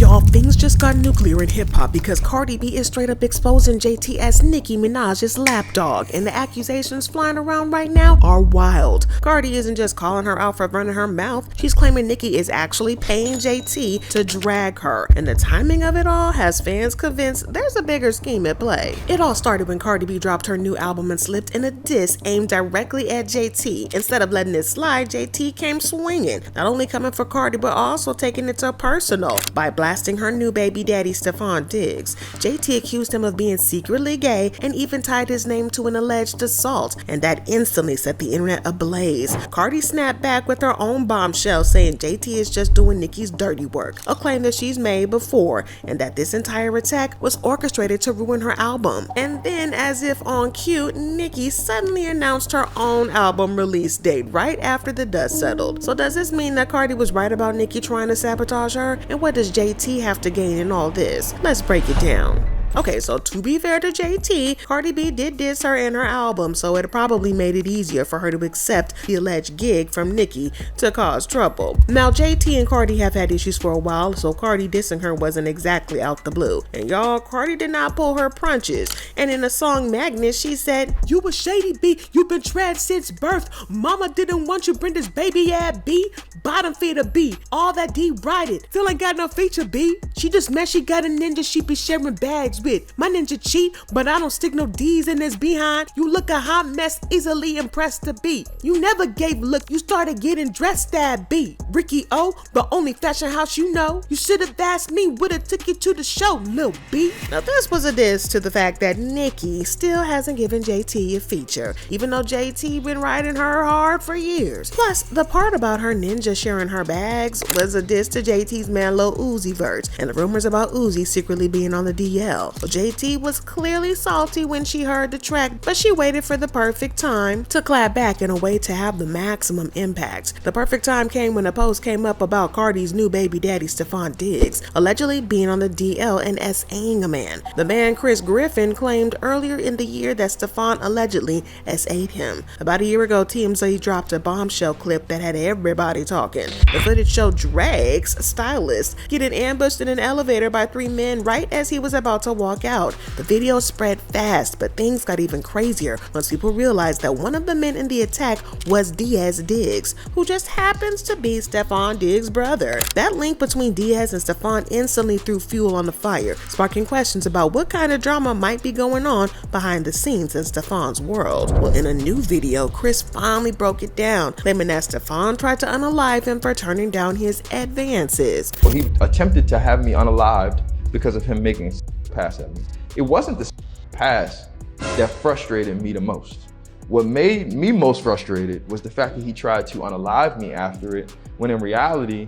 Y'all, things just got nuclear in hip-hop because Cardi B is straight up exposing JT as Nicki Minaj's lapdog, and the accusations flying around right now are wild. Cardi isn't just calling her out for running her mouth, she's claiming Nicki is actually paying JT to drag her, and the timing of it all has fans convinced there's a bigger scheme at play. It all started when Cardi B dropped her new album and slipped in a diss aimed directly at JT. Instead of letting it slide, JT came swinging, not only coming for Cardi but also taking it to personal by blasting her new baby daddy Stefon Diggs. JT accused him of being secretly gay and even tied his name to an alleged assault, and that instantly set the internet ablaze. Cardi snapped back with her own bombshell saying JT is just doing Nicki's dirty work, a claim that she's made before, and that this entire attack was orchestrated to ruin her album. And then, as if on cue, Nicki suddenly announced her own album release date right after the dust settled. So does this mean that Cardi was right about Nicki trying to sabotage her? And what does JT have to gain in all this? Let's break it down. Okay, so to be fair to JT, Cardi B did diss her in her album, so it probably made it easier for her to accept the alleged gig from Nicki to cause trouble. Now, JT and Cardi have had issues for a while, so Cardi dissing her wasn't exactly out the blue. And y'all, Cardi did not pull her punches. And in the song Magnus, she said, "You a shady B, you been trad since birth. Mama didn't want you bring this baby at B. Bottom feeder B, all that D righted. Still ain't got no feature B. She just met she got a ninja she be sharing bags with. My ninja cheat, but I don't stick no D's in his behind. You look a hot mess, easily impressed to be. You never gave look, you started getting dressed at B. Ricky O, the only fashion house you know. You should have asked me, would've took you to the show, Lil B." Now this was a diss to the fact that Nicki still hasn't given JT a feature, even though JT been riding her hard for years. Plus, the part about her ninja sharing her bags was a diss to JT's man Lil Uzi Vert, and the rumors about Uzi secretly being on the DL. JT was clearly salty when she heard the track, but she waited for the perfect time to clap back in a way to have the maximum impact. The perfect time came when a post came up about Cardi's new baby daddy Stefon Diggs allegedly being on the DL and SAing a man. The man Chris Griffin claimed earlier in the year that Stefon allegedly SA'd him. About a year ago, TMZ dropped a bombshell clip that had everybody talking. The footage showed Drake's stylist getting ambushed in an elevator by three men right as he was about to walk out. The video spread fast, but things got even crazier once people realized that one of the men in the attack was Diaz Diggs, who just happens to be Stefon Diggs' brother. That link between Diaz and Stefon instantly threw fuel on the fire, sparking questions about what kind of drama might be going on behind the scenes in Stefon's world. Well, in a new video, Chris finally broke it down, claiming that Stefon tried to unalive him for turning down his advances. Well, he attempted to have me unalived because of him making pass at me. It wasn't the pass that frustrated me the most. What made me most frustrated was the fact that he tried to unalive me after it, when in reality,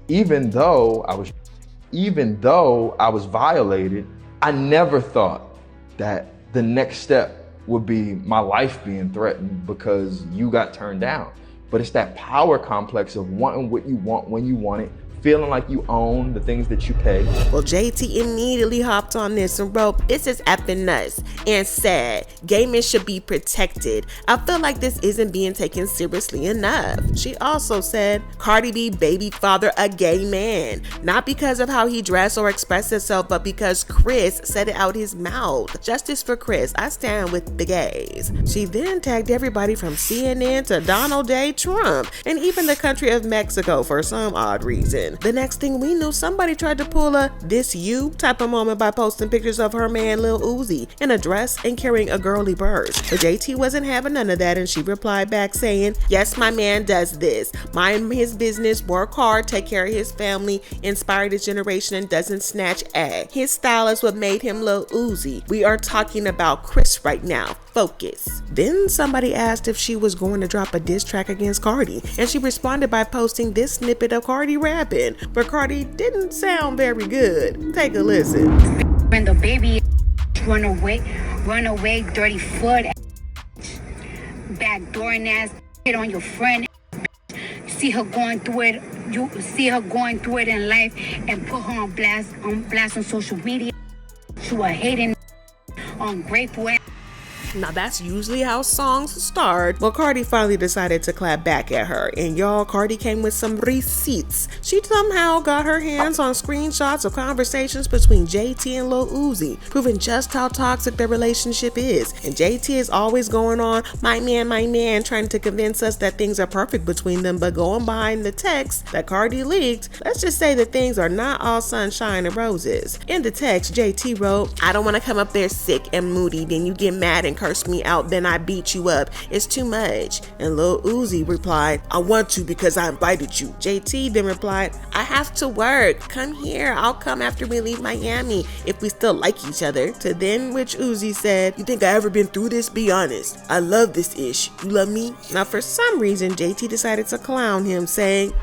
even though I was violated, I never thought that the next step would be my life being threatened because you got turned down. But it's that power complex of wanting what you want when you want it, feeling like you own the things that you pay. Well, JT immediately hopped on this and wrote, "This is effing nuts and sad. Gay men should be protected. I feel like this isn't being taken seriously enough." She also said, "Cardi B baby father a gay man, not because of how he dressed or expressed himself, but because Chris said it out his mouth. Justice for Chris. I stand with the gays." She then tagged everybody from CNN to Donald J. Trump and even the country of Mexico for some odd reason. The next thing we knew, somebody tried to pull a "this you" type of moment by posting pictures of her man Lil Uzi in a dress and carrying a girly purse. But JT wasn't having none of that, and she replied back saying, "Yes, my man does this. Mind his business, work hard, take care of his family, inspire the generation, and doesn't snatch a. His style is what made him Lil Uzi. We are talking about Chris right now. Focus." Then somebody asked if she was going to drop a diss track against Cardi, and she responded by posting this snippet of Cardi rapping, but Cardi didn't sound very good. Take a listen. When the baby run away, dirty foot, backdooring ass, hit on your friend. See her going through it. You see her going through it in life, and put her on blast on social media. She was hating, ungrateful ass. Now that's usually how songs start. Well, Cardi finally decided to clap back at her, and y'all, Cardi came with some receipts. She somehow got her hands on screenshots of conversations between JT and Lil Uzi, proving just how toxic their relationship is. And JT is always going on, my man, trying to convince us that things are perfect between them, but going behind the text that Cardi leaked, let's just say that things are not all sunshine and roses. In the text, JT wrote, I don't want to come up there sick and moody, then you get mad and curse me out, then I beat you up. It's too much. And Lil Uzi replied, I want to because I invited you. JT then replied, I have to work. Come here. I'll come after we leave Miami if we still like each other. To then which Uzi said, you think I ever been through this? Be honest. I love this ish. You love me? Now for some reason, JT decided to clown him, saying,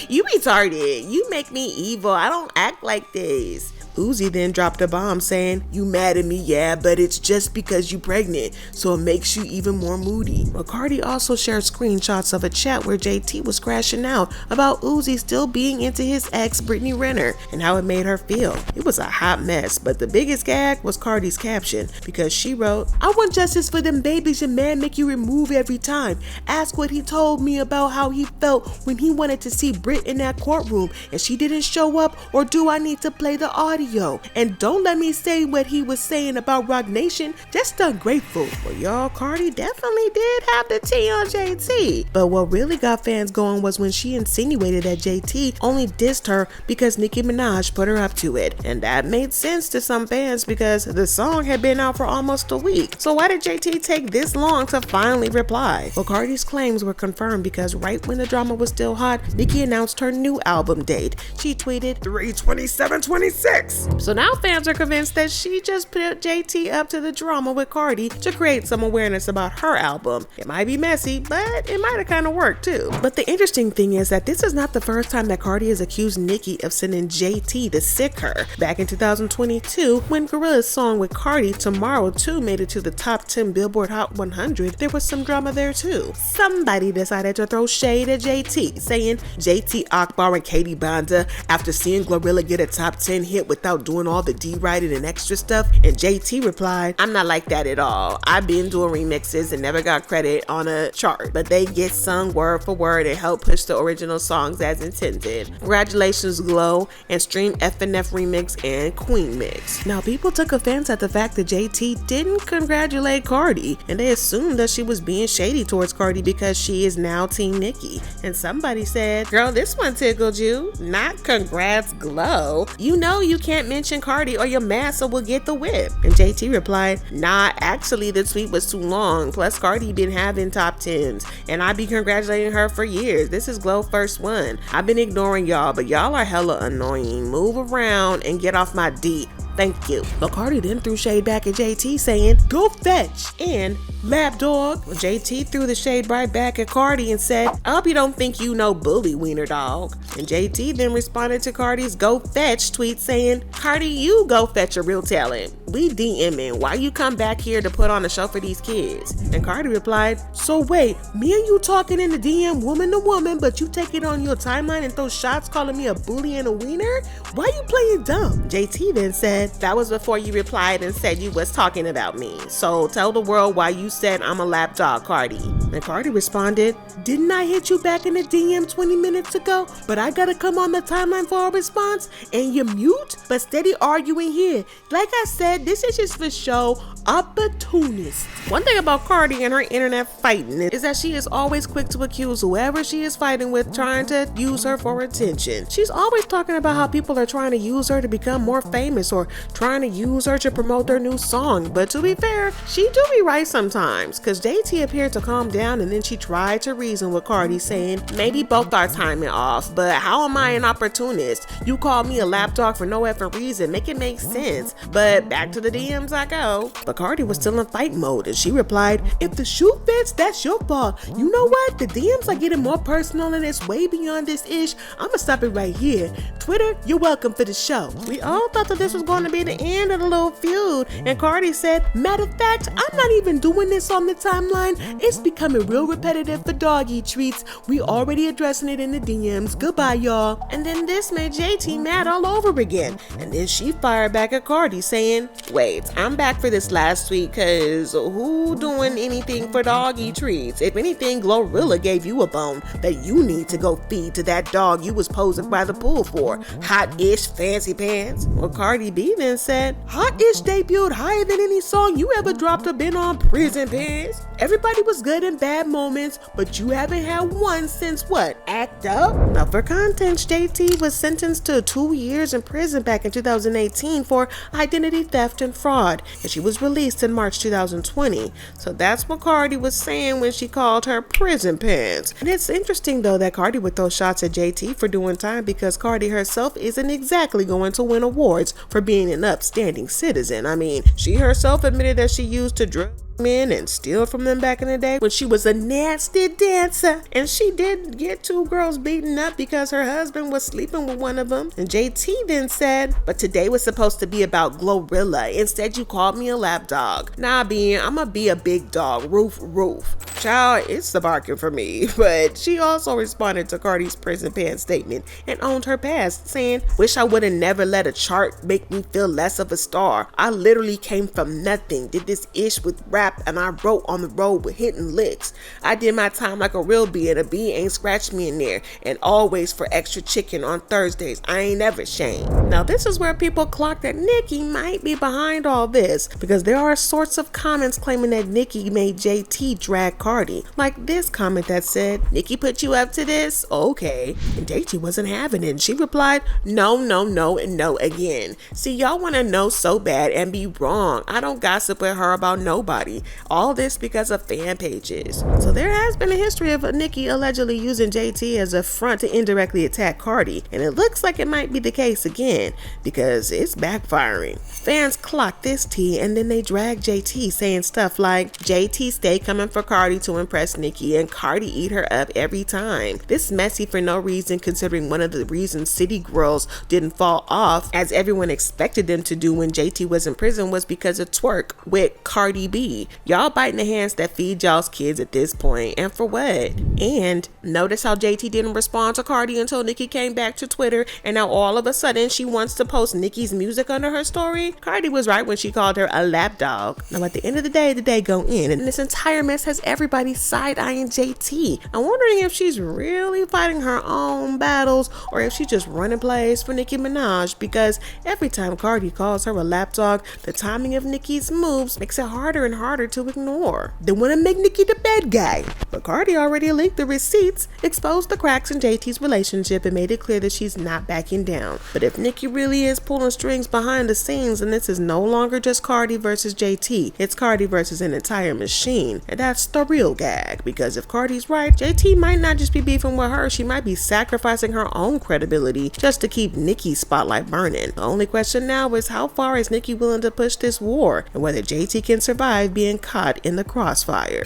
you retarded. You make me evil. I don't act like this. Uzi then dropped a bomb saying, you mad at me, yeah, but it's just because you pregnant, so it makes you even more moody. Well, Cardi also shared screenshots of a chat where JT was crashing out about Uzi still being into his ex, Brittany Renner, and how it made her feel. It was a hot mess, but the biggest gag was Cardi's caption, because she wrote, I want justice for them babies your man make you remove every time. Ask what he told me about how he felt when he wanted to see Britt in that courtroom and she didn't show up, or do I need to play the audio? And don't let me say what he was saying about Rock Nation, just ungrateful. Well, y'all, Cardi definitely did have the tea on JT. But what really got fans going was when she insinuated that JT only dissed her because Nicki Minaj put her up to it. And that made sense to some fans because the song had been out for almost a week. So why did JT take this long to finally reply? Well, Cardi's claims were confirmed because right when the drama was still hot, Nicki announced her new album date. She tweeted 3/27/26. So now fans are convinced that she just put JT up to the drama with Cardi to create some awareness about her album. It might be messy, but it might have kind of worked too. But the interesting thing is that this is not the first time that Cardi has accused Nicki of sending JT to sick her. Back in 2022, when Gorilla's song with Cardi, Tomorrow 2, made it to the top 10 Billboard Hot 100, there was some drama there too. Somebody decided to throw shade at JT, saying JT Akbar and Katie Banda after seeing Gorilla get a top 10 hit without doing all the D-writing and extra stuff, and JT replied, I'm not like that at all. I've been doing remixes and never got credit on a chart, but they get sung word for word and help push the original songs as intended. Congratulations Glow and Stream FNF Remix and Queen Mix. Now people took offense at the fact that JT didn't congratulate Cardi, and they assumed that she was being shady towards Cardi because she is now Team Nicki. And somebody said, girl, this one tickled you. Not congrats Glow. You know you can't mention Cardi or your massa will get the whip. And JT replied, nah, actually the tweet was too long. Plus Cardi been having top 10s and I be congratulating her for years. This is Glow first one. I've been ignoring y'all, but y'all are hella annoying. Move around and get off my D. Thank you. But Cardi then threw shade back at JT saying, go fetch, and Lapdog. Well, JT threw the shade right back at Cardi and said, I hope you don't think you know bully wiener dog. And JT then responded to Cardi's go fetch tweet saying, Cardi, you go fetch a real talent. We DMing. Why you come back here to put on a show for these kids? And Cardi replied, so wait, me and you talking in the DM woman to woman, but you take it on your timeline and throw shots calling me a bully and a wiener? Why you playing dumb? JT then said, that was before you replied and said you was talking about me. So tell the world why you said I'm a lapdog, Cardi. And Cardi responded, didn't I hit you back in the DM 20 minutes ago? But I gotta come on the timeline for a response and you're mute, but steady arguing here. Like I said, this is just for show, opportunist. One thing about Cardi and her internet fighting is that she is always quick to accuse whoever she is fighting with trying to use her for attention. She's always talking about how people are trying to use her to become more famous or trying to use her to promote their new song. But to be fair, she do be right sometimes, because JT appeared to calm down and then she tried to reason with Cardi saying, maybe both our timing off, but how am I an opportunist? You called me a lapdog for no effing reason. Make it make sense. But back to the DMs I go. But Cardi was still in fight mode and she replied, if the shoe fits, that's your fault. You know what? The DMs are getting more personal and it's way beyond this ish. I'ma stop it right here. Twitter, you're welcome for the show. We all thought that this was going to be the end of the little feud, and Cardi said, matter of fact, I'm not even doing this on the timeline. It's becoming real repetitive for doggy treats. We already addressing it in the DMs. Goodbye, y'all. And then this made JT mad all over again. And then she fired back at Cardi saying, wait, I'm back for this last week cause who doing anything for doggy treats? If anything, Glorilla gave you a bone that you need to go feed to that dog you was posing by the pool for. Hot-ish fancy pants. Well, Cardi B then said, Hot-ish debuted higher than any song you ever dropped or been on, Prison Pants. Everybody was good in bad moments, but you haven't had one since what? Act Up? Now for context, JT was sentenced to 2 years in prison back in 2018 for identity theft and fraud, and she was released in March 2020. So that's what Cardi was saying when she called her prison pants. And it's interesting though that Cardi would throw shots at JT for doing time because Cardi herself isn't exactly going to win awards for being an upstanding citizen. I mean, she herself admitted that she used to drug men and steal from them back in the day when she was a nasty dancer, and she did get 2 girls beaten up because her husband was sleeping with one of them. And JT then said, but today was supposed to be about Glorilla, instead you called me a lapdog. Nah, I'ma be a big dog, roof. Child, it's the barking for me. But she also responded to Cardi's prison pants statement and owned her past, saying, wish I would've never let a chart make me feel less of a star. I literally came from nothing, did this ish with rap, and I wrote on the road with hitting licks. I did my time like a real bee, and a bee ain't scratched me in there, and always for extra chicken on Thursdays. I ain't ever ashamed. Now this is where people clock that Nicki might be behind all this, because there are sorts of comments claiming that Nicki made JT drag Cardi. Like this comment that said, Nicki put you up to this? Okay. And JT wasn't having it, and she replied, no, and no again. See, y'all want to know so bad and be wrong. I don't gossip with her about nobody. All this because of fan pages. So there has been a history of Nicki allegedly using JT as a front to indirectly attack Cardi, and it looks like it might be the case again because it's backfiring. Fans clock this tea and then they drag JT saying stuff like, JT stay coming for Cardi to impress Nicki and Cardi eat her up every time. This messy for no reason, considering one of the reasons City Girls didn't fall off as everyone expected them to do when JT was in prison was because of Twerk with Cardi B. Y'all biting the hands that feed y'all's kids at this point, and for what? And notice how JT didn't respond to Cardi until Nicki came back to Twitter, and now all of a sudden she wants to post Nicki's music under her story? Cardi was right when she called her a lapdog. Now at the end of the day go in, and this entire mess has everybody side-eyeing JT. I'm wondering if she's really fighting her own battles or if she's just running plays for Nicki Minaj, because every time Cardi calls her a lapdog, the timing of Nicki's moves makes it harder and harder to ignore. They want to make Nicki the bad guy. But Cardi already leaked the receipts, exposed the cracks in JT's relationship, and made it clear that she's not backing down. But if Nicki really is pulling strings behind the scenes, then this is no longer just Cardi versus JT. It's Cardi versus an entire machine. And that's the real gag, because if Cardi's right, JT might not just be beefing with her, she might be sacrificing her own credibility just to keep Nicki's spotlight burning. The only question now is how far is Nicki willing to push this war, and whether JT can survive being caught in the crossfire.